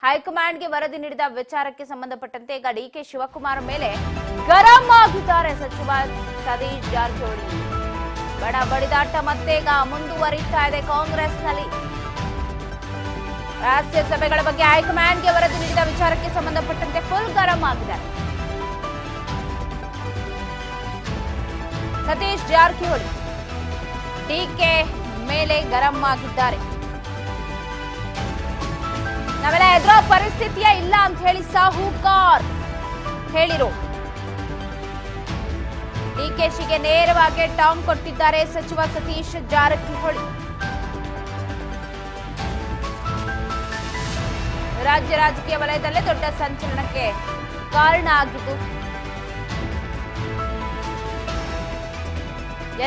ಹೈಕಮಾಂಡ್ಗೆ ವರದಿ ನೀಡಿದ ವಿಚಾರಕ್ಕೆ ಸಂಬಂಧಪಟ್ಟಂತೆ ಈಗ ಡಿಕೆ ಶಿವಕುಮಾರ್ ಮೇಲೆ ಗರಂ ಆಗಿದ್ದಾರೆ ಸಚಿವ ಸತೀಶ್ ಜಾರಕಿಹೊಳಿ. ಬಡ ಬಡಿದಾಟ ಮತ್ತೀಗ ಮುಂದುವರಿತಾ ಇದೆ ಕಾಂಗ್ರೆಸ್ನಲ್ಲಿ. ರಹಸ್ಯ ಸಭೆಗಳ ಬಗ್ಗೆ ಹೈಕಮಾಂಡ್ಗೆ ವರದಿ ನೀಡಿದ ವಿಚಾರಕ್ಕೆ ಸಂಬಂಧಪಟ್ಟಂತೆ ಫುಲ್ ಗರಂ ಆಗಿದ್ದಾರೆ ಸತೀಶ್ ಜಾರಕಿಹೊಳಿ. ಡಿಕೆ ಮೇಲೆ ಗರಂ ಆಗಿದ್ದಾರೆ. ನಾವೆಲ್ಲ ಎದುರೋ ಪರಿಸ್ಥಿತಿಯೇ ಇಲ್ಲ ಅಂತ ಹೇಳಿ ಸಾಹುಕಾರ್ ಹೇಳಿರು. ಡಿಕೆಶಿಗೆ ನೇರವಾಗಿ ಟಾಂಗ್ ಕೊಟ್ಟಿದ್ದಾರೆ ಸಚಿವ ಸತೀಶ್ ಜಾರಕಿಹೊಳಿ. ರಾಜ್ಯ ರಾಜಕೀಯ ವಲಯದಲ್ಲೇ ದೊಡ್ಡ ಸಂಚಲನಕ್ಕೆ ಕಾರಣ ಆಗಿದ್ದು,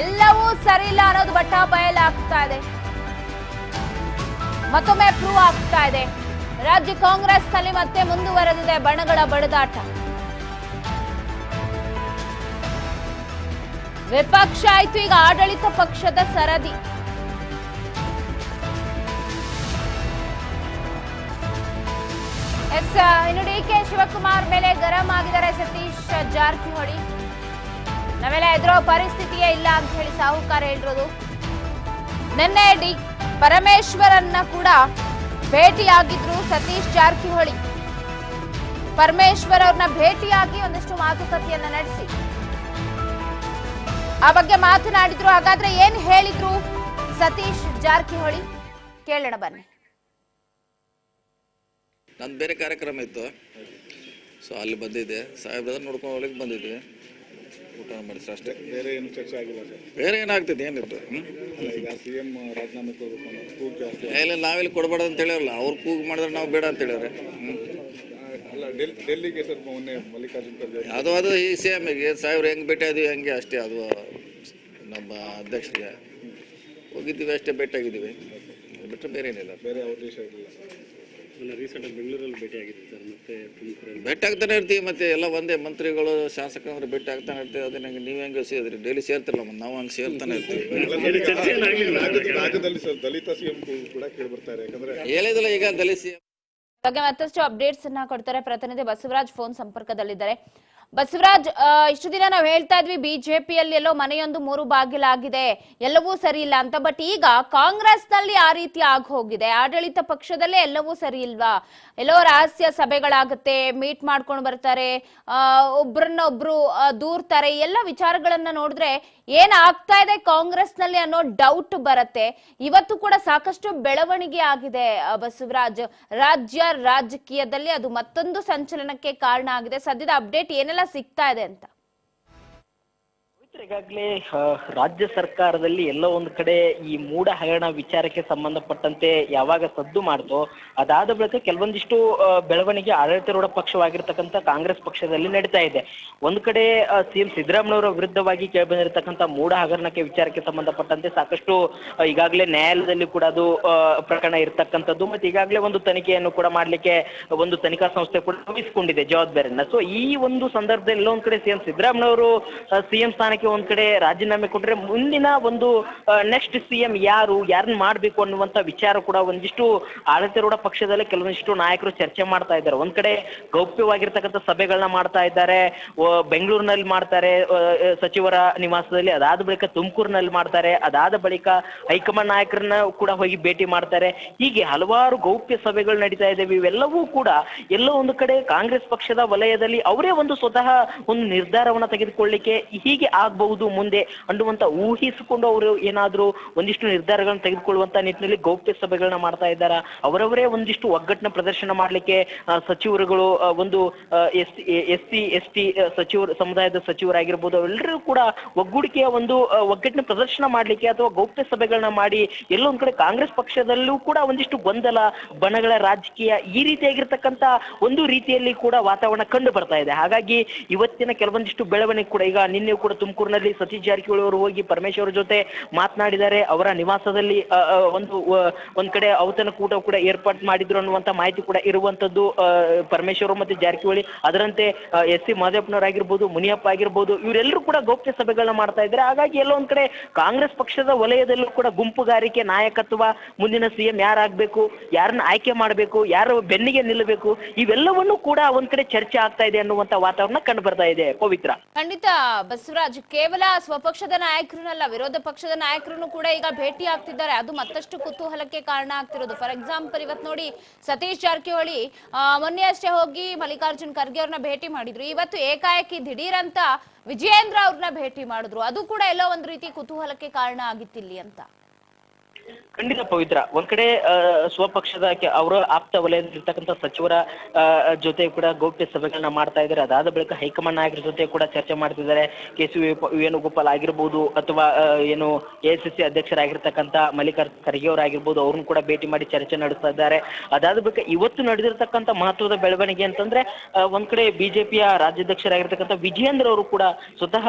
ಎಲ್ಲವೂ ಸರಿ ಇಲ್ಲ ಅನ್ನೋದು ಬಟ್ಟ ಬಯಲಾಗ್ತಾ ಇದೆ. ಮತ್ತೊಮ್ಮೆ ಪ್ರೂವ್ ಆಗ್ತಾ ಇದೆ. ರಾಜ್ಯ ಕಾಂಗ್ರೆಸ್ನಲ್ಲಿ ಮತ್ತೆ ಮುಂದುವರೆದಿದೆ ಬಣಗಳ ಬಡಿದಾಟ. ವಿಪಕ್ಷ ಆಯ್ತು, ಈಗ ಆಡಳಿತ ಪಕ್ಷದ ಸರದಿ. ಇನ್ನು ಡಿಕೆ ಶಿವಕುಮಾರ್ ಮೇಲೆ ಗರಂ ಆಗಿದ್ದಾರೆ ಸತೀಶ್ ಜಾರಕಿಹೊಳಿ. ನಾವೆಲ್ಲ ಎದುರೋ ಪರಿಸ್ಥಿತಿಯೇ ಇಲ್ಲ ಅಂತ ಹೇಳಿ ಸಾಹುಕಾರ ಹೇಳಿರೋದು. ನಿನ್ನೆ ಪರಮೇಶ್ವರನ್ನ ಕೂಡ ಭೇಟಿಯಾಗಿದ್ರು ಸತೀಶ್ ಜಾರಕಿಹೊಳಿ. ಪರಮೇಶ್ವರ್ ಅವ್ರನ್ನ ಭೇಟಿಯಾಗಿ ಒಂದಷ್ಟು ಮಾತುಕತೆಯನ್ನ ನಡೆಸಿ ಆ ಬಗ್ಗೆ ಮಾತನಾಡಿದ್ರು. ಹಾಗಾದ್ರೆ ಏನ್ ಹೇಳಿದ್ರು ಸತೀಶ್ ಜಾರಕಿಹೊಳಿ ಕೇಳೋಣ ಬನ್ನಿ. ನಂದು ಬೇರೆ ಕಾರ್ಯಕ್ರಮ ಇತ್ತು, ಸೊ ಅಲ್ಲಿ ಬಂದಿದ್ದೆ. ಸಾಹೇಬ್ರ ನೋಡ್ಕೊಂಡು ಹೋಗ್ಲಿಕ್ಕೆ ಬಂದಿದ್ವಿ, ಊಟ ಮಾಡಿದ್ರೆ ಅಷ್ಟೇ. ಬೇರೆ ಏನು ಚರ್ಚೆ ಆಗಿಲ್ಲ ಸರ್? ಬೇರೆ ಏನಾಗ್ತದೆ, ಏನಿರ್ತದೆ? ಈಗ ಸಿಎಂ ರಾಜೀನಾಮೆ ಕೊಡಬೇಕು, ಇಲ್ಲ ನಾವಿಲ್ಲಿ ಕೊಡಬಾರ್ದು ಅಂತ ಹೇಳಿರಲ್ಲ, ಅವ್ರು ಕೂಗು ಮಾಡಿದ್ರೆ ನಾವು ಬೇಡ ಅಂತ ಹೇಳಿದ್ರೆ. ಅಲ್ಲ ಡೆಲ್ಲಿಗೆ ಸರ್ ಮೊನ್ನೆ ಮಲ್ಲಿಕಾರ್ಜುನ್ ಖರ್ಗೆ ಅದು ಈ ಸಿಎಂಗೆ ಸಾಹೇಬ್ರು ಹೆಂಗೆ ಭೇಟಿ ಆದ್ವಿ ಹಂಗೆ ಅಷ್ಟೇ. ಅದು ನಮ್ಮ ಅಧ್ಯಕ್ಷರಿಗೆ ಹೋಗಿದ್ದೀವಿ ಅಷ್ಟೇ, ಭೇಟಿಯಾಗಿದ್ದೀವಿ, ಬಿಟ್ಟರೆ ಬೇರೆ ಏನಿಲ್ಲ. ಬೇರೆ ಯಾವ ದೇಶ ಇರಲಿಲ್ಲ. ರೀಸೆಂಟಾಗಿ ಬೆಂಗಳೂರಲ್ಲಿ ಭೇಟಿ ಆಗಿತ್ತು ಸರ್, ಮತ್ತೆ ಭೇಟಿ ಆಗ್ತಾನೆ ಇರ್ತೀವಿ. ಮತ್ತೆ ಎಲ್ಲ ಒಂದೇ ಮಂತ್ರಿಗಳು ಶಾಸಕರು ಭೇಟಿ ಆಗ್ತಾನೆ ಇರ್ತೀವಿ. ಅದೇ ನಂಗೆ ನೀವು ಹೆಂಗೆ ಸೇರಿದ್ರಿ, ಡೈಲಿ ಸೇರ್ತಿರಲ್ಲ, ಮತ್ತೆ ನಾವು ಹಂಗೆ ಸೇರ್ತಾನೆ ಇರ್ತೀವಿ. ರಾಜ್ಯದಲ್ಲಿ ಸರ್ ದಲಿತ ಸಿಎಂ ಕೂಡ ಕೇಳಿ ಬರ್ತಾರೆ, ಯಾಕಂದ್ರೆ ಹೇಳಿದಿಲ್ಲ ಈಗ ದಲಿತ ಸಿಎಂ ಬಗ್ಗೆ ಮತ್ತಷ್ಟು ಅಪ್ಡೇಟ್ಸ್ ಅನ್ನ ಕೊಡ್ತಾರೆ ಪ್ರತಿನಿಧಿ ಬಸವರಾಜ್ ಫೋನ್ ಸಂಪರ್ಕದಲ್ಲಿದ್ದಾರೆ. ಬಸವರಾಜ್, ಇಷ್ಟು ದಿನ ನಾವು ಹೇಳ್ತಾ ಇದ್ವಿ ಬಿಜೆಪಿಯಲ್ಲಿ ಎಲ್ಲೋ ಮನೆಯೊಂದು ಮೂರು ಬಾಗಿಲಾಗಿದೆ, ಎಲ್ಲವೂ ಸರಿ ಇಲ್ಲ ಅಂತ. ಬಟ್ ಈಗ ಕಾಂಗ್ರೆಸ್ ನಲ್ಲಿ ಆ ರೀತಿ ಆಗ ಹೋಗಿದೆ. ಆಡಳಿತ ಪಕ್ಷದಲ್ಲೇ ಎಲ್ಲವೂ ಸರಿ ಇಲ್ವಾ? ಎಲ್ಲೋ ರಹಸ್ಯ ಸಭೆಗಳಾಗುತ್ತೆ, ಮೀಟ್ ಮಾಡ್ಕೊಂಡು ಬರ್ತಾರೆ, ಒಬ್ರನ್ನೊಬ್ರು ದೂರ್ತಾರೆ. ಎಲ್ಲ ವಿಚಾರಗಳನ್ನ ನೋಡಿದ್ರೆ ಏನ್ ಆಗ್ತಾ ಇದೆ ಕಾಂಗ್ರೆಸ್ ನಲ್ಲಿ ಅನ್ನೋ ಡೌಟ್ ಬರುತ್ತೆ. ಇವತ್ತು ಕೂಡ ಸಾಕಷ್ಟು ಬೆಳವಣಿಗೆ ಆಗಿದೆ ಬಸವರಾಜ್. ರಾಜ್ಯ ರಾಜಕೀಯದಲ್ಲಿ ಅದು ಮತ್ತೊಂದು ಸಂಚಲನಕ್ಕೆ ಕಾರಣ ಆಗಿದೆ. ಸದ್ಯದ ಅಪ್ಡೇಟ್ ಏನೆಲ್ಲ ಸಿಗ್ತಾ ಇದೆ ಅಂತ? ಈಗಾಗಲೇ ರಾಜ್ಯ ಸರ್ಕಾರದಲ್ಲಿ ಎಲ್ಲೋ ಒಂದು ಕಡೆ ಈ ಮೂಢ ಹಗರಣ ವಿಚಾರಕ್ಕೆ ಸಂಬಂಧಪಟ್ಟಂತೆ ಯಾವಾಗ ಸದ್ದು ಮಾಡ್ತೋ ಅದಾದ ಬಳಿಕ ಕೆಲವೊಂದಿಷ್ಟು ಬೆಳವಣಿಗೆ ಆಡಳಿತಾರೂಢ ಪಕ್ಷವಾಗಿರ್ತಕ್ಕಂಥ ಕಾಂಗ್ರೆಸ್ ಪಕ್ಷದಲ್ಲಿ ನಡೀತಾ ಇದೆ. ಒಂದು ಕಡೆ ಸಿಎಂ ಸಿದ್ದರಾಮಯ್ಯನವರ ವಿರುದ್ಧವಾಗಿ ಕೇಳಿಬಂದಿರತಕ್ಕಂಥ ಮೂಢ ಹಗರಣಕ್ಕೆ ವಿಚಾರಕ್ಕೆ ಸಂಬಂಧಪಟ್ಟಂತೆ ಸಾಕಷ್ಟು ಈಗಾಗಲೇ ನ್ಯಾಯಾಲಯದಲ್ಲಿ ಕೂಡ ಅದು ಪ್ರಕರಣ ಇರ್ತಕ್ಕಂಥದ್ದು. ಮತ್ತೆ ಈಗಾಗಲೇ ಒಂದು ತನಿಖೆಯನ್ನು ಕೂಡ ಮಾಡ್ಲಿಕ್ಕೆ ಒಂದು ತನಿಖಾ ಸಂಸ್ಥೆ ಕೂಡ ವಹಿಸಿಕೊಂಡಿದೆ ಜವಾಬ್ದಾರಿಯನ್ನ. ಸೊ ಈ ಒಂದು ಸಂದರ್ಭದಲ್ಲಿ ಎಲ್ಲೋ ಒಂದ್ ಕಡೆ ಸಿಎಂ ಸಿದ್ದರಾಮಯ್ಯನವರು ಸಿಎಂ ಸ್ಥಾನಕ್ಕೆ ಒಂದ್ ಕಡೆ ರಾಜೀನಾಮೆ ಕೊಟ್ರೆ ಮುಂದಿನ ಒಂದು ನೆಕ್ಸ್ಟ್ ಸಿಎಂ ಯಾರನ್ನ ಮಾಡ್ಬೇಕು ಅನ್ನುವಂತ ವಿಚಾರ ಕೂಡ ಒಂದಿಷ್ಟು ಆಡಳಿತಾರೂಢ ಪಕ್ಷದಲ್ಲೇ ಕೆಲವೊಂದಿಷ್ಟು ನಾಯಕರು ಚರ್ಚೆ ಮಾಡ್ತಾ ಇದ್ದಾರೆ. ಒಂದ್ ಕಡೆ ಗೌಪ್ಯವಾಗಿರ್ತಕ್ಕಂಥ ಸಭೆಗಳನ್ನ ಮಾಡ್ತಾ ಇದ್ದಾರೆ, ಬೆಂಗಳೂರಿನಲ್ಲಿ ಮಾಡ್ತಾರೆ ಸಚಿವರ ನಿವಾಸದಲ್ಲಿ, ಅದಾದ ಬಳಿಕ ತುಮಕೂರಿನಲ್ಲಿ ಮಾಡ್ತಾರೆ, ಅದಾದ ಬಳಿಕ ಹೈಕಮಾಂಡ್ ನಾಯಕರನ್ನ ಕೂಡ ಹೋಗಿ ಭೇಟಿ ಮಾಡ್ತಾರೆ. ಹೀಗೆ ಹಲವಾರು ಗೌಪ್ಯ ಸಭೆಗಳು ನಡೀತಾ ಇದ್ದಾವೆ. ಇವೆಲ್ಲವೂ ಕೂಡ ಎಲ್ಲೋ ಒಂದು ಕಡೆ ಕಾಂಗ್ರೆಸ್ ಪಕ್ಷದ ವಲಯದಲ್ಲಿ ಅವರೇ ಒಂದು ಸ್ವತಃ ಒಂದು ನಿರ್ಧಾರವನ್ನ ತೆಗೆದುಕೊಳ್ಳಿಕ್ಕೆ ಹೀಗೆ ಆಗಬಹುದು ಮುಂದೆ ಅನ್ನುವಂತ ಊಹಿಸಿಕೊಂಡು ಅವರು ಏನಾದ್ರೂ ಒಂದಿಷ್ಟು ನಿರ್ಧಾರಗಳನ್ನ ತೆಗೆದುಕೊಳ್ಳುವಂತ ನಿಟ್ಟಿನಲ್ಲಿ ಗೌಪ್ಯ ಸಭೆಗಳನ್ನ ಮಾಡ್ತಾ ಇದ್ದಾರೆ. ಅವರವರೇ ಒಂದಿಷ್ಟು ಒಗ್ಗಟ್ಟಿನ ಪ್ರದರ್ಶನ ಮಾಡ್ಲಿಕ್ಕೆ ಸಚಿವರುಗಳು ಒಂದು ಎಸ್.ಟಿ ಸಚಿವರು ಸಮುದಾಯದ ಸಚಿವರಾಗಿರ್ಬೋದು, ಅವರೆಲ್ಲರೂ ಕೂಡ ಒಗ್ಗೂಡಿಕೆಯ ಒಂದು ಒಗ್ಗಟ್ಟಿನ ಪ್ರದರ್ಶನ ಮಾಡ್ಲಿಕ್ಕೆ ಅಥವಾ ಗೌಪ್ಯ ಸಭೆಗಳನ್ನ ಮಾಡಿ ಎಲ್ಲೊಂದ್ ಕಡೆ ಕಾಂಗ್ರೆಸ್ ಪಕ್ಷದಲ್ಲೂ ಕೂಡ ಒಂದಿಷ್ಟು ಗೊಂದಲ, ಬಣಗಳ ರಾಜಕೀಯ ಈ ರೀತಿಯಾಗಿರ್ತಕ್ಕಂಥ ಒಂದು ರೀತಿಯಲ್ಲಿ ಕೂಡ ವಾತಾವರಣ ಕಂಡು ಬರ್ತಾ ಇದೆ. ಹಾಗಾಗಿ ಇವತ್ತಿನ ಕೆಲವೊಂದಿಷ್ಟು ಬೆಳವಣಿಗೆ ಕೂಡ ಈಗ ನಿನ್ನೆ ಕೂಡ ತುಮಕೂರು ತುಮಕೂರಿನಲ್ಲಿ ಸತೀಶ್ ಜಾರಕಿಹೊಳಿ ಅವರು ಹೋಗಿ ಪರಮೇಶ್ವರ್ ಜೊತೆ ಮಾತನಾಡಿದ್ದಾರೆ. ಅವರ ನಿವಾಸದಲ್ಲಿ ಒಂದ್ ಕಡೆ ಔತಣಕೂಟ ಕೂಡ ಏರ್ಪಾಟ್ ಮಾಡಿದ್ರು ಅನ್ನುವಂತ ಮಾಹಿತಿ ಕೂಡ ಇರುವಂತದ್ದು. ಪರಮೇಶ್ವರ್ ಮತ್ತೆ ಜಾರಕಿಹೊಳಿ ಅದರಂತೆ ಎಸ್ ಸಿ ಮಾದೇವಪ್ಪನವರಾಗಿರ್ಬೋದು, ಮುನಿಯಪ್ಪ ಆಗಿರ್ಬೋದು, ಇವರೆಲ್ಲರೂ ಕೂಡ ಗೌಪ್ಯ ಸಭೆಗಳನ್ನ ಮಾಡ್ತಾ ಇದ್ದಾರೆ. ಹಾಗಾಗಿ ಎಲ್ಲೋ ಒಂದ್ ಕಡೆ ಕಾಂಗ್ರೆಸ್ ಪಕ್ಷದ ವಲಯದಲ್ಲೂ ಕೂಡ ಗುಂಪುಗಾರಿಕೆ, ನಾಯಕತ್ವ, ಮುಂದಿನ ಸಿಎಂ ಯಾರಾಗಬೇಕು, ಯಾರನ್ನ ಆಯ್ಕೆ ಮಾಡಬೇಕು, ಯಾರು ಬೆನ್ನಿಗೆ ನಿಲ್ಲಬೇಕು, ಇವೆಲ್ಲವನ್ನೂ ಕೂಡ ಒಂದ್ ಕಡೆ ಚರ್ಚೆ ಆಗ್ತಾ ಇದೆ ಅನ್ನುವಂತ ವಾತಾವರಣ ಕಂಡು ಬರ್ತಾ ಇದೆ. ಪವಿತ್ರ, ಖಂಡಿತ ಬಸವರಾಜ್, ಕೇವಲ ಸ್ವಪಕ್ಷದ ನಾಯಕರನ್ನಲ್ಲ, ವಿರೋಧ ಪಕ್ಷದ ನಾಯಕರನ್ನು ಕೂಡ ಈಗ ಭೇಟಿ ಆಗ್ತಿದ್ದಾರೆ. ಅದು ಮತ್ತಷ್ಟು ಕುತೂಹಲಕ್ಕೆ ಕಾರಣ ಆಗ್ತಿರೋದು. ಫಾರ್ ಎಕ್ಸಾಂಪಲ್, ಇವತ್ತು ನೋಡಿ ಸತೀಶ್ ಜಾರಕಿಹೊಳಿ ಮೊನ್ನೆ ಅಷ್ಟೇ ಹೋಗಿ ಮಲ್ಲಿಕಾರ್ಜುನ್ ಖರ್ಗೆ ಅವ್ರನ್ನ ಭೇಟಿ ಮಾಡಿದ್ರು. ಇವತ್ತು ಏಕಾಏಕಿ ದಿಢೀರ್ ಅಂತ ವಿಜಯೇಂದ್ರ ಅವ್ರನ್ನ ಭೇಟಿ ಮಾಡಿದ್ರು. ಅದು ಕೂಡ ಎಲ್ಲೋ ಒಂದ್ ರೀತಿ ಕುತೂಹಲಕ್ಕೆ ಕಾರಣ ಆಗಿತ್ತಿಲ್ಲಿ ಅಂತ. ಖಂಡಿತ ಪವಿತ್ರ, ಒಂದ್ ಕಡೆ ಸ್ವಪಕ್ಷದ ಅವರ ಆಪ್ತ ವಲಯದಲ್ಲಿರ್ತಕ್ಕಂಥ ಸಚಿವರ ಜೊತೆ ಕೂಡ ಗೌಪ್ಯ ಸಭೆಗಳನ್ನ ಮಾಡ್ತಾ ಇದ್ದಾರೆ. ಅದಾದ ಬಳಿಕ ಹೈಕಮಾಂಡ್ ನಾಯಕರ ಜೊತೆ ಕೂಡ ಚರ್ಚೆ ಮಾಡ್ತಿದ್ದಾರೆ. ಕೆ.ಸಿ. ವೇಣುಗೋಪಾಲ್ ಆಗಿರ್ಬೋದು, ಅಥವಾ ಏನು AICC ಅಧ್ಯಕ್ಷರಾಗಿರ್ತಕ್ಕಂಥ ಮಲ್ಲಿಕಾರ್ಜುನ್ ಖರ್ಗೆ ಅವರಾಗಿರ್ಬೋದು, ಅವ್ರನ್ನ ಕೂಡ ಭೇಟಿ ಮಾಡಿ ಚರ್ಚೆ ನಡೆಸ್ತಾ ಇದ್ದಾರೆ. ಅದಾದ ಬಳಿಕ ಇವತ್ತು ನಡೆದಿರ್ತಕ್ಕಂಥ ಮಹತ್ವದ ಬೆಳವಣಿಗೆ ಅಂತಂದ್ರೆ, ಒಂದ್ ಕಡೆ ಬಿಜೆಪಿಯ ರಾಜ್ಯಾಧ್ಯಕ್ಷರಾಗಿರ್ತಕ್ಕಂಥ ವಿಜಯೇಂದ್ರ ಅವರು ಕೂಡ ಸ್ವತಃ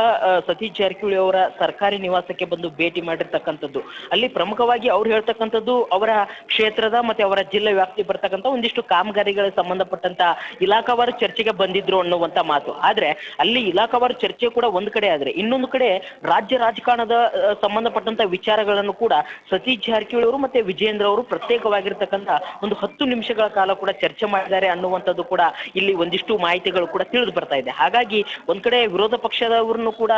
ಸತೀಶ್ ಜಾರಕಿಹೊಳಿ ಅವರ ಸರ್ಕಾರಿ ನಿವಾಸಕ್ಕೆ ಬಂದು ಭೇಟಿ ಮಾಡಿರ್ತಕ್ಕಂಥದ್ದು. ಅಲ್ಲಿ ಪ್ರಮುಖವಾಗಿ ಅವ್ರು ಹೇಳ್ತಕ್ಕಂಥದ್ದು ಅವರ ಕ್ಷೇತ್ರದ ಮತ್ತೆ ಅವರ ಜಿಲ್ಲೆ ವ್ಯಾಪ್ತಿ ಬರ್ತಕ್ಕಂಥ ಒಂದಿಷ್ಟು ಕಾಮಗಾರಿಗಳಿಗೆ ಸಂಬಂಧಪಟ್ಟಂತ ಇಲಾಖಾವಾರು ಚರ್ಚೆಗೆ ಬಂದಿದ್ರು ಅನ್ನುವಂತ ಮಾತು. ಆದ್ರೆ ಅಲ್ಲಿ ಇಲಾಖಾವಾರು ಚರ್ಚೆ ಕೂಡ ಒಂದ್ ಕಡೆ ಆದ್ರೆ, ಇನ್ನೊಂದು ಕಡೆ ರಾಜ್ಯ ರಾಜಕಾರಣದ ಸಂಬಂಧಪಟ್ಟಂತ ವಿಚಾರಗಳನ್ನು ಕೂಡ ಸತೀಶ್ ಜಾರಕಿಹೊಳಿ ಅವರು ಮತ್ತೆ ವಿಜಯೇಂದ್ರ ಅವರು ಪ್ರತ್ಯೇಕವಾಗಿರ್ತಕ್ಕಂಥ ಒಂದು 10 ನಿಮಿಷಗಳ ಕಾಲ ಕೂಡ ಚರ್ಚೆ ಮಾಡಿದ್ದಾರೆ ಅನ್ನುವಂಥದ್ದು ಕೂಡ ಇಲ್ಲಿ ಒಂದಿಷ್ಟು ಮಾಹಿತಿಗಳು ಕೂಡ ತಿಳಿದು ಬರ್ತಾ ಇದೆ. ಹಾಗಾಗಿ ಒಂದ್ ಕಡೆ ವಿರೋಧ ಪಕ್ಷದವರನ್ನು ಕೂಡ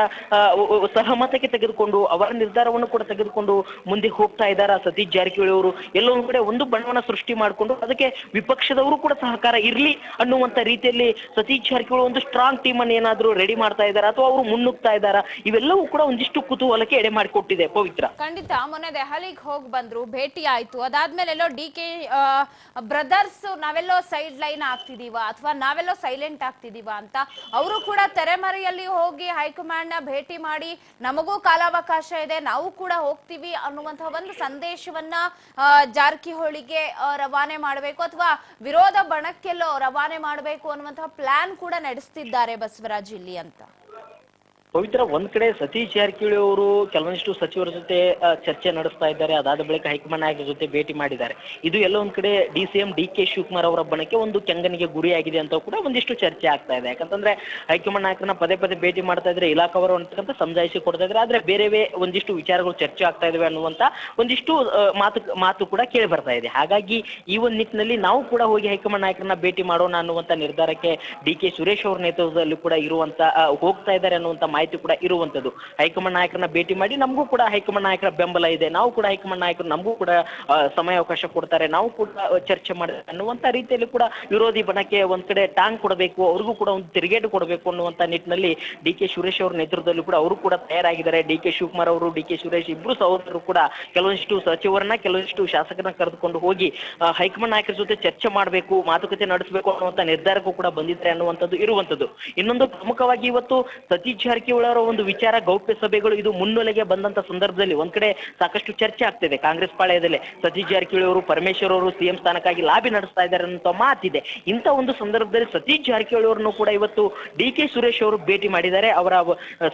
ಸಹಮತಕ್ಕೆ ತೆಗೆದುಕೊಂಡು ಅವರ ನಿರ್ಧಾರವನ್ನು ಕೂಡ ತೆಗೆದುಕೊಂಡು ಮುಂದೆ ಹೋಗ್ತಾ ಇದ್ದಾರೆ ಸತೀಶ್ ಜಾರಕಿಹೊಳಿ ಅವರು. ಎಲ್ಲೋ ಒಂದ್ ಕಡೆ ಒಂದು ಬಣ್ಣವನ್ನ ಸೃಷ್ಟಿ ಮಾಡಿಕೊಂಡು ಅದಕ್ಕೆ ವಿಪಕ್ಷದವರು ಕೂಡ ಸಹಕಾರ ಇರ್ಲಿ ಅನ್ನುವಂತ ರೀತಿಯಲ್ಲಿ ಸತೀಶ್ ಜಾರಕಿಹೊಳಿ ಒಂದು ಸ್ಟ್ರಾಂಗ್ ಟೀಮ್ ಅನ್ನು ಏನಾದ್ರೂ ರೆಡಿ ಮಾಡ್ತಾ ಇದ್ದಾರೆ ಅಥವಾ ಅವರು ಮುನ್ನುಗ್ತಾ ಇದ್ದಾರಾ, ಇವೆಲ್ಲವೂ ಕೂಡ ಒಂದಿಷ್ಟು ಕುತೂಹಲಕ್ಕೆ ಎಡೆ ಮಾಡಿಕೊಟ್ಟಿದೆ. ಪವಿತ್ರ, ಖಂಡಿತ. ಮೊನ್ನೆ ದೆಹಲಿಗೆ ಹೋಗಿ ಬಂದ್ರು, ಭೇಟಿ ಆಯ್ತು. ಅದಾದ್ಮೇಲೆ ಎಲ್ಲೋ DK ಬ್ರದರ್ಸ್ ನಾವೆಲ್ಲೋ ಸೈಡ್ ಲೈನ್ ಆಗ್ತಿದೀವ ಅಥವಾ ನಾವೆಲ್ಲೋ ಸೈಲೆಂಟ್ ಆಗ್ತಿದೀವ ಅಂತ ಅವರು ಕೂಡ ತೆರೆಮರೆಯಲ್ಲಿ ಹೋಗಿ ಹೈಕಮಾಂಡ್ ನ ಭೇಟಿ ಮಾಡಿ ನಮಗೂ ಕಾಲಾವಕಾಶ ಇದೆ, ನಾವು ಕೂಡ ಹೋಗ್ತೀವಿ ಅನ್ನುವಂತಹ ಒಂದು ಸಂದೇಶವನ್ನ ಜಾರಕಿಹೊಳಿಗೆ ರವಾನೆ ಮಾಡಬೇಕು ಅಥವಾ ವಿರೋಧ ಬಣಕ್ಕೆಲ್ಲೋ ರವಾನೆ ಮಾಡಬೇಕು ಅನ್ನುವಂತಹ ಪ್ಲಾನ್ ಕೂಡ ನಡೆಸ್ತಿದ್ದಾರೆ ಬಸವರಾಜ್ ಇಲ್ಲಿ ಅಂತ. ಪವಿತ್ರ, ಒಂದ್ ಕಡೆ ಸತೀಶ್ ಜಾರಕಿಹೊಳಿ ಅವರು ಕೆಲವೊಂದಿಷ್ಟು ಸಚಿವರ ಜೊತೆ ಚರ್ಚೆ ನಡೆಸ್ತಾ ಇದ್ದಾರೆ. ಅದಾದ ಬಳಿಕ ಹೈಕಮಾಂಡ್ ನಾಯಕರ ಜೊತೆ ಭೇಟಿ ಮಾಡಿದ್ದಾರೆ. ಇದು ಎಲ್ಲ ಒಂದ್ ಕಡೆ DCM DK ಶಿವಕುಮಾರ್ ಅವರ ಬಣಕ್ಕೆ ಒಂದು ಕೆಂಗನಿಗೆ ಗುರಿಯಾಗಿದೆ ಅಂತ ಕೂಡ ಒಂದಿಷ್ಟು ಚರ್ಚೆ ಆಗ್ತಾ ಇದೆ. ಯಾಕಂತಂದ್ರೆ ಹೈಕಮಾಂಡ್ ನಾಯಕರನ್ನ ಪದೇ ಪದೇ ಭೇಟಿ ಮಾಡ್ತಾ ಇದ್ರೆ, ಇಲಾಖಾವರು ಅಂತಕ್ಕಂಥ ಸಮಜಾಯಿಸಿ ಕೊಡ್ತಾ ಇದ್ರೆ, ಆದ್ರೆ ಬೇರೆ ಒಂದಿಷ್ಟು ವಿಚಾರಗಳು ಚರ್ಚೆ ಆಗ್ತಾ ಇದಾವೆ ಅನ್ನುವಂತ ಒಂದಿಷ್ಟು ಮಾತು ಕೂಡ ಕೇಳಿ ಬರ್ತಾ ಇದೆ. ಹಾಗಾಗಿ ಈ ಒಂದು ನಿಟ್ಟಿನಲ್ಲಿ ನಾವು ಕೂಡ ಹೋಗಿ ಹೈಕಮಾಂಡ್ ನಾಯಕರನ್ನ ಭೇಟಿ ಮಾಡೋಣ ಅನ್ನುವಂತ ನಿರ್ಧಾರಕ್ಕೆ DK ಸುರೇಶ್ ಅವರ ನೇತೃತ್ವದಲ್ಲಿ ಕೂಡ ಹೋಗ್ತಾ ಇದ್ದಾರೆ ಅನ್ನುವಂತ ಮಾಹಿತಿ ಕೂಡ ಇರುವಂತದ್ದು. ಹೈಕಮಾಂಡ್ ನಾಯಕರನ್ನ ಭೇಟಿ ಮಾಡಿ ನಮಗೂ ಕೂಡ ಹೈಕಮಾಂಡ್ ನಾಯಕರ ಬೆಂಬಲ ಇದೆ, ನಾವು ಕೂಡ ಹೈಕಮಾಂಡ್ ನಾಯಕರು ನಮಗೂ ಕೂಡ ಸಮಯಾವಕಾಶ ಕೊಡ್ತಾರೆ, ನಾವು ಕೂಡ ಚರ್ಚೆ ಮಾಡಿದ್ರೆ ಅನ್ನುವಂತ ರೀತಿಯಲ್ಲಿ ಕೂಡ ವಿರೋಧಿ ಬಣಕ್ಕೆ ಒಂದ್ ಕಡೆ ಟಾಂಗ್ ಕೊಡಬೇಕು, ಅವ್ರಿಗೂ ಕೂಡ ಒಂದು ತಿರುಗೇಟು ಕೊಡಬೇಕು ಅನ್ನುವಂತ ನಿಟ್ಟಿನಲ್ಲಿ DK ಸುರೇಶ್ ಅವರ ನೇತೃತ್ವದಲ್ಲಿ ಕೂಡ ಅವರು ಕೂಡ ತಯಾರಾಗಿದ್ದಾರೆ. DK ಶಿವಕುಮಾರ್ ಅವರು, DK ಸುರೇಶ್ ಇಬ್ರು ಸಹೋದರರು ಕೂಡ ಕೆಲವೊಂದಿಷ್ಟು ಸಚಿವರನ್ನ, ಕೆಲವೊಂದಿಷ್ಟು ಶಾಸಕರನ್ನ ಕರೆದುಕೊಂಡು ಹೋಗಿ ಹೈಕಮಾಂಡ್ ನಾಯಕರ ಜೊತೆ ಚರ್ಚೆ ಮಾಡಬೇಕು, ಮಾತುಕತೆ ನಡೆಸಬೇಕು ಅನ್ನುವಂತ ನಿರ್ಧಾರಕ್ಕೂ ಕೂಡ ಬಂದಿದ್ದಾರೆ ಅನ್ನುವಂಥದ್ದು ಇರುವಂತದ್ದು. ಇನ್ನೊಂದು ಪ್ರಮುಖವಾಗಿ ಇವತ್ತು ಸತೀಶ್ ಜಾರಕಿಹೊಳಿ ಅವರ ಒಂದು ವಿಚಾರ ಗೌಪ್ಯ ಸಭೆಗಳು ಇದು ಮುನ್ನೆಲೆಗೆ ಬಂದಂತ ಸಂದರ್ಭದಲ್ಲಿ ಒಂದ್ ಕಡೆ ಸಾಕಷ್ಟು ಚರ್ಚೆ ಆಗ್ತಿದೆ ಕಾಂಗ್ರೆಸ್ ಪಾಳ್ಯದಲ್ಲಿ. ಸತೀಶ್ ಜಾರಕಿಹೊಳಿ ಅವರು, ಪರಮೇಶ್ವರ್ ಅವರು CM ಸ್ಥಾನಕ್ಕಾಗಿ ಲಾಬಿ ನಡೆಸ್ತಾ ಇದ್ದಾರೆ ಅನ್ನೋ ಮಾತಿದೆ. ಇಂಥ ಒಂದು ಸಂದರ್ಭದಲ್ಲಿ ಸತೀಶ್ ಜಾರಕಿಹೊಳಿ ಅವರನ್ನು ಕೂಡ ಇವತ್ತು DK ಸುರೇಶ್ ಅವರು ಭೇಟಿ ಮಾಡಿದ್ದಾರೆ ಅವರ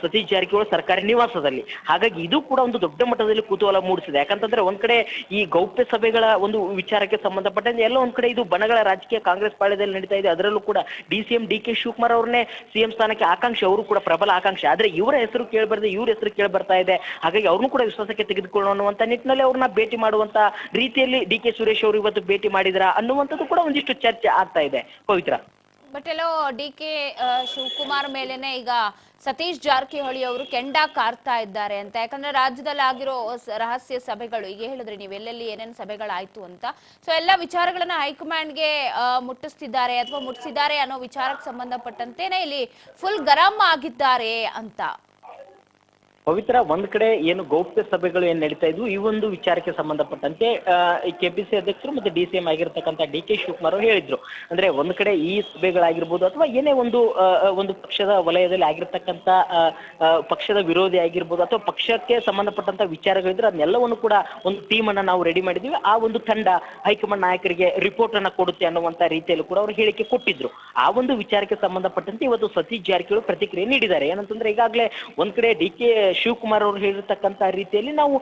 ಸತೀಶ್ ಜಾರಕಿಹೊಳಿ ಸರ್ಕಾರಿ ನಿವಾಸದಲ್ಲಿ. ಹಾಗಾಗಿ ಇದು ಕೂಡ ಒಂದು ದೊಡ್ಡ ಮಟ್ಟದಲ್ಲಿ ಕುತೂಹಲ ಮೂಡಿಸಿದೆ. ಯಾಕಂತಂದ್ರೆ ಒಂದ್ ಕಡೆ ಈ ಗೌಪ್ಯ ಸಭೆಗಳ ಒಂದು ವಿಚಾರಕ್ಕೆ ಸಂಬಂಧಪಟ್ಟಂತೆ ಎಲ್ಲ ಒಂದ್ ಕಡೆ ಇದು ಬಣಗಳ ರಾಜಕೀಯ ಕಾಂಗ್ರೆಸ್ ಪಾಳ್ಯದಲ್ಲಿ ನಡೀತಾ ಇದೆ. ಅದರಲ್ಲೂ ಕೂಡ DCM DK ಶಿವಕುಮಾರ್ ಅವ್ರನ್ನೇ CM ಸ್ಥಾನಕ್ಕೆ ಆಕಾಂಕ್ಷಿ, ಅವರು ಕೂಡ ಪ್ರಬಲ ಆಕಾಂಕ್ಷಿ. ಆದ್ರೆ ಇವರ ಹೆಸರು ಕೇಳ್ಬಾರ್ದು, ಇವ್ರ ಹೆಸರು ಕೇಳಿ ಬರ್ತಾ ಇದೆ. ಹಾಗಾಗಿ ಅವ್ರನ್ನೂ ಕೂಡ ವಿಶ್ವಾಸಕ್ಕೆ ತೆಗೆದುಕೊಳ್ಳೋಣ ಅನ್ನುವಂತ ನಿಟ್ಟಿನಲ್ಲಿ ಅವ್ರನ್ನ ಭೇಟಿ ಮಾಡುವಂತ ರೀತಿಯಲ್ಲಿ DK ಸುರೇಶ್ ಅವರು ಇವತ್ತು ಭೇಟಿ ಮಾಡಿದ್ರ ಅನ್ನುವಂಥದ್ದು ಕೂಡ ಒಂದಿಷ್ಟು ಚರ್ಚೆ ಆಗ್ತಾ ಇದೆ. ಪವಿತ್ರ, ಬಟ್ ಎಲ್ಲೋ DK ಶಿವಕುಮಾರ್ ಮೇಲೆನೆ ಈಗ ಸತೀಶ್ ಜಾರಕಿಹೊಳಿ ಅವರು ಕೆಂಡ ಕಾರ್ತಾ ಇದ್ದಾರೆ ಅಂತ. ಯಾಕಂದ್ರೆ ರಾಜ್ಯದಲ್ಲಿ ಆಗಿರೋ ರಹಸ್ಯ ಸಭೆಗಳು, ಈಗ ಹೇಳಿದ್ರಿ ನೀವು ಎಲ್ಲೆಲ್ಲಿ ಏನೇನು ಸಭೆಗಳಾಯ್ತು ಅಂತ, ಸೊ ಎಲ್ಲ ವಿಚಾರಗಳನ್ನ ಹೈಕಮಾಂಡ್ಗೆ ಮುಟ್ಟಿಸ್ತಿದ್ದಾರೆ ಅಥವಾ ಮುಟ್ಟಿಸಿದ್ದಾರೆ ಅನ್ನೋ ವಿಚಾರಕ್ಕೆ ಸಂಬಂಧಪಟ್ಟಂತೆನೆ ಇಲ್ಲಿ ಫುಲ್ ಗರಂ ಆಗಿದ್ದಾರೆ ಅಂತ. ಪವಿತ್ರ, ಒಂದ್ ಕಡೆ ಏನು ಗೌಪ್ಯ ಸಭೆಗಳು ಏನ್ ನಡೀತಾ ಇದ್ವು, ಈ ಒಂದು ವಿಚಾರಕ್ಕೆ ಸಂಬಂಧಪಟ್ಟಂತೆ ಕೆಪಿಸಿ ಅಧ್ಯಕ್ಷರು ಮತ್ತೆ DCM ಆಗಿರ್ತಕ್ಕಂಥ DK ಶಿವಕುಮಾರ್ ಅವರು ಹೇಳಿದ್ರು. ಅಂದ್ರೆ ಒಂದ್ ಕಡೆ ಈ ಸಭೆಗಳಾಗಿರ್ಬೋದು ಅಥವಾ ಏನೇ ಒಂದು ಪಕ್ಷದ ವಲಯದಲ್ಲಿ ಆಗಿರ್ತಕ್ಕಂಥ ಪಕ್ಷದ ವಿರೋಧಿ ಆಗಿರ್ಬೋದು ಅಥವಾ ಪಕ್ಷಕ್ಕೆ ಸಂಬಂಧಪಟ್ಟಂತ ವಿಚಾರಗಳಿದ್ರೆ ಅದನ್ನೆಲ್ಲವನ್ನು ಕೂಡ ಒಂದು ಟೀಮ್ ಅನ್ನ ನಾವು ರೆಡಿ ಮಾಡಿದೀವಿ, ಆ ಒಂದು ತಂಡ ಹೈಕಮಾಂಡ್ ನಾಯಕರಿಗೆ ರಿಪೋರ್ಟ್ ಅನ್ನ ಕೊಡುತ್ತೆ ಅನ್ನುವಂತ ರೀತಿಯಲ್ಲಿ ಕೂಡ ಅವರು ಹೇಳಿಕೆ ಕೊಟ್ಟಿದ್ರು. ಆ ಒಂದು ವಿಚಾರಕ್ಕೆ ಸಂಬಂಧಪಟ್ಟಂತೆ ಇವತ್ತು ಸತೀಶ್ ಜಾರಕಿಹೊಳಿ ಪ್ರತಿಕ್ರಿಯೆ ನೀಡಿದ್ದಾರೆ. ಏನಂತಂದ್ರೆ ಈಗಾಗಲೇ ಒಂದ್ ಕಡೆ DK ಶಿವಕುಮಾರ್ ಅವರು ಹೇಳಿರ್ತಕ್ಕಂಥ ರೀತಿಯಲ್ಲಿ ನಾವು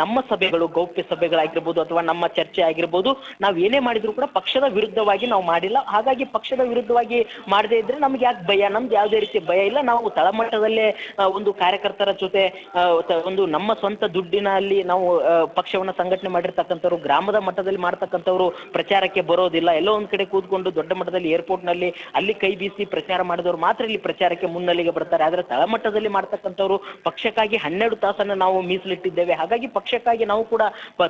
ನಮ್ಮ ಸಭೆಗಳು ಗೌಪ್ಯ ಸಭೆಗಳಾಗಿರ್ಬೋದು ಅಥವಾ ನಮ್ಮ ಚರ್ಚೆ ಆಗಿರ್ಬೋದು, ನಾವು ಏನೇ ಮಾಡಿದ್ರು ಕೂಡ ಪಕ್ಷದ ವಿರುದ್ಧವಾಗಿ ನಾವು ಮಾಡಿಲ್ಲ. ಹಾಗಾಗಿ ಪಕ್ಷದ ವಿರುದ್ಧವಾಗಿ ಮಾಡದೇ ಇದ್ರೆ ನಮ್ಗೆ ಯಾಕೆ ಭಯ, ನಮ್ದು ಯಾವುದೇ ರೀತಿ ಭಯ ಇಲ್ಲ. ನಾವು ತಳಮಟ್ಟದಲ್ಲೇ ಒಂದು ಕಾರ್ಯಕರ್ತರ ಜೊತೆ ಒಂದು ನಮ್ಮ ಸ್ವಂತ ದುಡ್ಡಿನಲ್ಲಿ ನಾವು ಪಕ್ಷವನ್ನ ಸಂಘಟನೆ ಮಾಡಿರ್ತಕ್ಕಂಥವ್ರು, ಗ್ರಾಮದ ಮಟ್ಟದಲ್ಲಿ ಮಾಡ್ತಕ್ಕಂಥವ್ರು ಪ್ರಚಾರಕ್ಕೆ ಬರೋದಿಲ್ಲ. ಎಲ್ಲೋ ಒಂದ್ ಕಡೆ ಕೂತ್ಕೊಂಡು ದೊಡ್ಡ ಮಟ್ಟದಲ್ಲಿ ಏರ್ಪೋರ್ಟ್ ನಲ್ಲಿ ಅಲ್ಲಿ ಕೈ ಬೀಸಿ ಪ್ರಚಾರ ಮಾಡಿದವರು ಮಾತ್ರ ಇಲ್ಲಿ ಪ್ರಚಾರಕ್ಕೆ ಮುನ್ನೆಲೆಗೆ ಬರ್ತಾರೆ. ಆದ್ರೆ ತಳಮಟ್ಟದಲ್ಲಿ ಮಾಡ್ತಕ್ಕಂಥವ್ರು ಪಕ್ಷಕ್ಕಾಗಿ 12 ತಾಸನ್ನ ನಾವು ಮೀಸಲಿಟ್ಟಿದ್ದೇವೆ. ಹಾಗಾಗಿ ಪಕ್ಷಕ್ಕಾಗಿ ನಾವು ಕೂಡ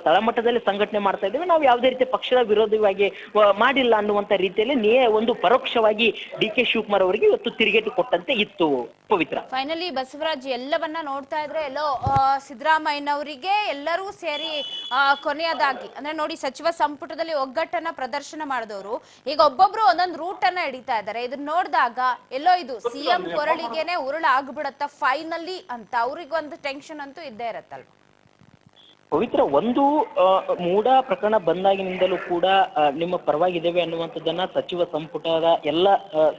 ತಳಮಟ್ಟದಲ್ಲಿ ಸಂಘಟನೆ ಮಾಡ್ತಾ ಇದ್ದೇವೆ. ನಾವು ಯಾವುದೇ ರೀತಿ ಪಕ್ಷದ ವಿರೋಧವಾಗಿ ಮಾಡಿಲ್ಲ ಅನ್ನುವಂತ ರೀತಿಯಲ್ಲಿ ಒಂದು ಪರೋಕ್ಷವಾಗಿ DK ಶಿವಕುಮಾರ್ ಅವರಿಗೆ ಇವತ್ತು ತಿರುಗೇಟು ಕೊಟ್ಟಂತೆ ಇತ್ತು. ಪವಿತ್ರ, ಫೈನಲಿ ಬಸವರಾಜ್ ಎಲ್ಲವನ್ನ ನೋಡ್ತಾ ಇದ್ರೆ ಎಲ್ಲೋ ಸಿದ್ದರಾಮಯ್ಯನವರಿಗೆ ಎಲ್ಲರೂ ಸೇರಿ ಕೊನೆಯದಾಗಿ ಅಂದ್ರೆ ನೋಡಿ, ಸಚಿವ ಸಂಪುಟದಲ್ಲಿ ಒಗ್ಗಟ್ಟನ್ನ ಪ್ರದರ್ಶನ ಮಾಡಿದವರು ಈಗ ಒಬ್ಬೊಬ್ರು ಒಂದೊಂದು ರೂಟ್ ಅನ್ನ ಹಿಡಿತಾ ಇದ್ದಾರೆ. ಇದನ್ನ ನೋಡಿದಾಗ ಎಲ್ಲೋ ಇದು CM ಕೊರಳಿಗೆನೆ ಉರುಳಾಗ್ಬಿಡತ್ತ ಫೈನಲಿ ಅಂತ ಅವ್ರಿಗೊಂದು ಟೆನ್ಷನ್ ಅಂತೂ ಇದ್ದೇ ಇರತ್ತಲ್ವ. ಪವಿತ್ರ, ಒಂದು ಮೂಡ ಪ್ರಕರಣ ಬಂದಾಗಿನಿಂದಲೂ ಕೂಡ ನಿಮ್ಮ ಪರವಾಗಿದ್ದೇವೆ ಅನ್ನುವಂಥದ್ದನ್ನ ಸಚಿವ ಸಂಪುಟದ ಎಲ್ಲ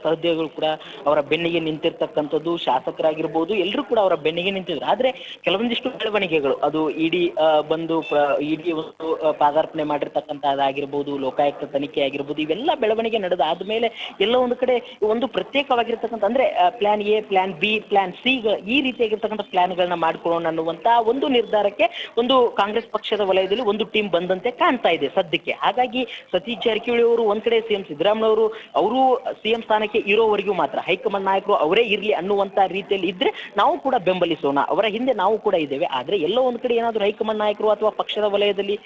ಸಹೋದ್ಯೋಗಿಗಳು ಕೂಡ ಅವರ ಬೆನ್ನಿಗೆ ನಿಂತಿರ್ತಕ್ಕಂಥದ್ದು, ಶಾಸಕರಾಗಿರ್ಬೋದು ಎಲ್ಲರೂ ಕೂಡ ಅವರ ಬೆನ್ನಿಗೆ ನಿಂತಿದ್ರು. ಆದ್ರೆ ಕೆಲವೊಂದಿಷ್ಟು ಬೆಳವಣಿಗೆಗಳು, ಅದು ಇಡಿ ಬಂದು ಇಡಿ ಒಂದು ಪಾದಾರ್ಪಣೆ ಮಾಡಿರ್ತಕ್ಕಂಥದ್ದಾಗಿರ್ಬೋದು, ಲೋಕಾಯುಕ್ತ ತನಿಖೆ ಆಗಿರ್ಬೋದು, ಇವೆಲ್ಲ ಬೆಳವಣಿಗೆ ನಡೆದಾದ್ಮೇಲೆ ಎಲ್ಲ ಒಂದು ಕಡೆ ಒಂದು ಪ್ರತ್ಯೇಕವಾಗಿರ್ತಕ್ಕಂಥ ಅಂದ್ರೆ plan A, plan B, plan C ಈ ರೀತಿಯಾಗಿರ್ತಕ್ಕಂಥ ಪ್ಲಾನ್ಗಳನ್ನ ಮಾಡ್ಕೊಳ್ಳೋಣ ಅನ್ನುವಂತ ಒಂದು ನಿರ್ಧಾರಕ್ಕೆ ಒಂದು ಕಾಂಗ್ರೆಸ್ ಪಕ್ಷದ ವಲಯದಲ್ಲಿ ಒಂದು ಟೀಮ್ ಬಂದಂತೆ ಕಾಣ್ತಾ ಇದೆ ಸದ್ಯಕ್ಕೆ. ಹಾಗಾಗಿ ಸತೀಶ್ ಜಾರಕಿಹೊಳಿ ಅವರು ಒಂದ್ ಕಡೆ CM ಸಿದ್ದರಾಮಯ್ಯ ಅವರು CM ಸ್ಥಾನಕ್ಕೆ ಇರೋವರೆಗೂ ಮಾತ್ರ ಹೈಕಮಾಂಡ್ ನಾಯಕರು ಅವರೇ ಇರ್ಲಿ ಅನ್ನುವಂತ ರೀತಿಯಲ್ಲಿ ಇದ್ರೆ ನಾವು ಕೂಡ ಬೆಂಬಲಿಸೋಣ, ಅವರ ಹಿಂದೆ ನಾವು ಕೂಡ ಇದ್ದೇವೆ. ಆದ್ರೆ ಎಲ್ಲೋ ಒಂದ್ ಕಡೆ ಏನಾದ್ರು ಹೈಕಮಾಂಡ್ ನಾಯಕರು ಅಥವಾ ಪಕ್ಷದ ವಲಯದಲ್ಲಿ